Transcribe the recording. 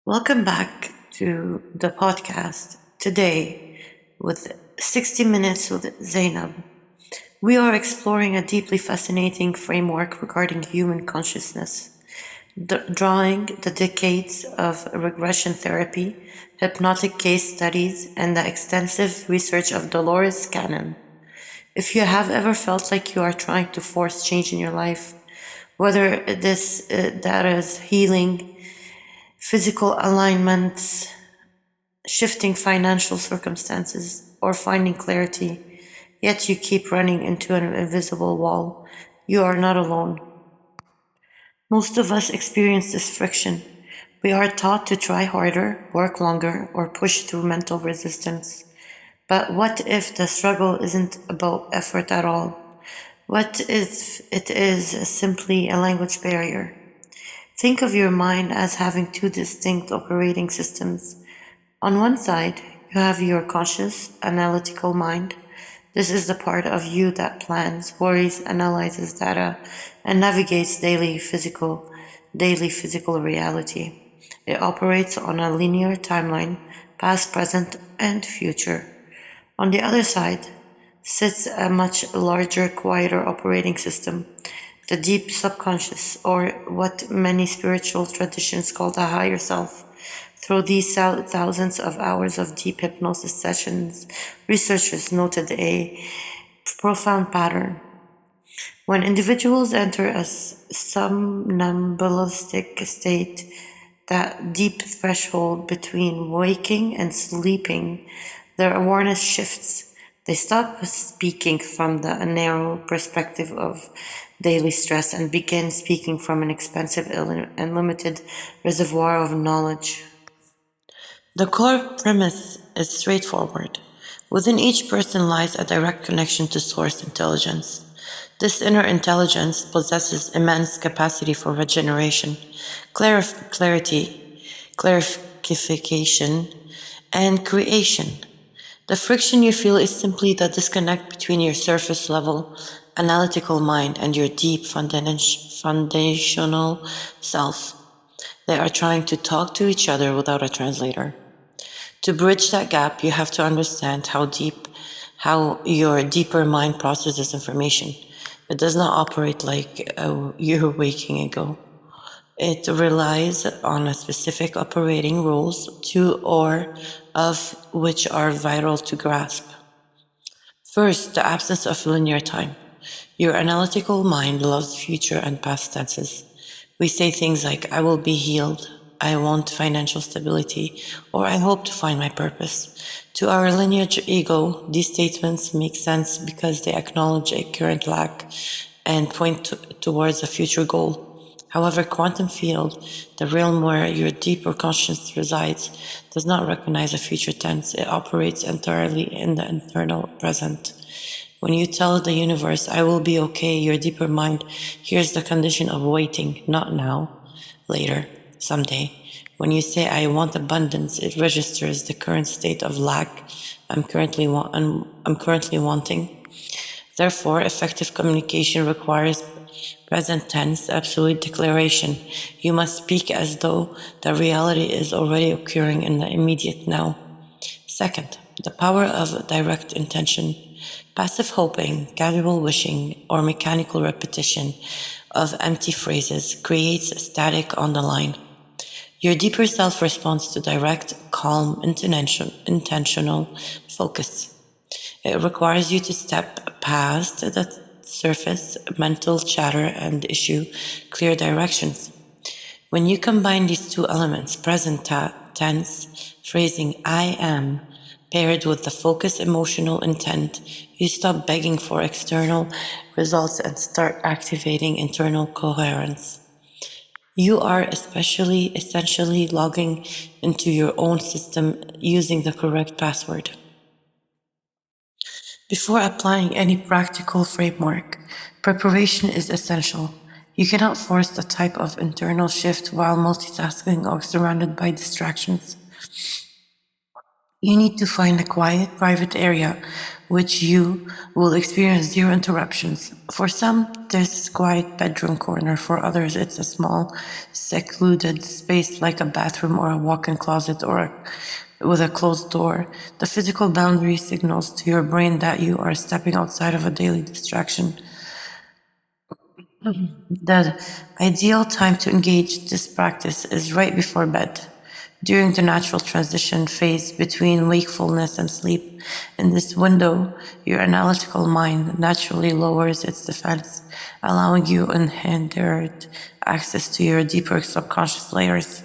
Welcome back to the podcast today with 60 Minutes with Zainab. We are exploring a deeply fascinating framework regarding human consciousness, drawing the decades of regression therapy, hypnotic case studies, and the extensive research of Dolores Cannon. If you have ever felt like you are trying to force change in your life, whether that is healing, physical alignments, shifting financial circumstances, or finding clarity, yet you keep running into an invisible wall, you are not alone. Most of us experience this friction. We are taught to try harder, work longer, or push through mental resistance. But what if the struggle isn't about effort at all? What if it is simply a language barrier? Think of your mind as having two distinct operating systems. On one side, you have your conscious, analytical mind. This is the part of you that plans, worries, analyzes data, and navigates daily physical reality. It operates on a linear timeline, past, present, and future. On the other side sits a much larger, quieter operating system, the deep subconscious, or what many spiritual traditions call the higher self. Through these thousands of hours of deep hypnosis sessions, researchers noted a profound pattern. When individuals enter a somnambulistic state, that deep threshold between waking and sleeping, their awareness shifts. They stop speaking from the narrow perspective of daily stress and begin speaking from an expansive and limited reservoir of knowledge. The core premise is straightforward. Within each person lies a direct connection to source intelligence. This inner intelligence possesses immense capacity for regeneration, clarity, clarification, and creation. The friction you feel is simply the disconnect between your surface level analytical mind and your deep foundational self. They are trying to talk to each other without a translator. To bridge that gap, you have to understand how your deeper mind processes information. It does not operate like your waking ego. It relies on a specific operating rules, two or of which are vital to grasp. First, the absence of linear time. Your analytical mind loves future and past tenses. We say things like, I will be healed, I want financial stability, or I hope to find my purpose. To our linear ego, these statements make sense because they acknowledge a current lack and point towards a future goal. However, quantum field, the realm where your deeper consciousness resides, does not recognize a future tense. It operates entirely in the internal present. When you tell the universe, I will be okay, your deeper mind hears the condition of waiting, not now, later, someday. When you say, I want abundance, it registers the current state of lack I'm currently wanting. Therefore, effective communication requires present tense, absolute declaration. You must speak as though the reality is already occurring in the immediate now. Second, the power of direct intention. Passive hoping, casual wishing, or mechanical repetition of empty phrases creates static on the line. Your deeper self responds to direct, calm, intentional focus. It requires you to step past the surface mental chatter and issue clear directions. When you combine these two elements, present tense phrasing I am, paired with the focused emotional intent, you stop begging for external results and start activating internal coherence. You are essentially logging into your own system using the correct password. Before applying any practical framework, preparation is essential. You cannot force the type of internal shift while multitasking or surrounded by distractions. You need to find a quiet, private area which you will experience zero interruptions. For some, there's a quiet bedroom corner. For others, it's a small, secluded space like a bathroom or a walk-in closet with a closed door. The physical boundary signals to your brain that you are stepping outside of a daily distraction. The ideal time to engage this practice is right before bed, during the natural transition phase between wakefulness and sleep. In this window, your analytical mind naturally lowers its defense, allowing you unhindered access to your deeper subconscious layers.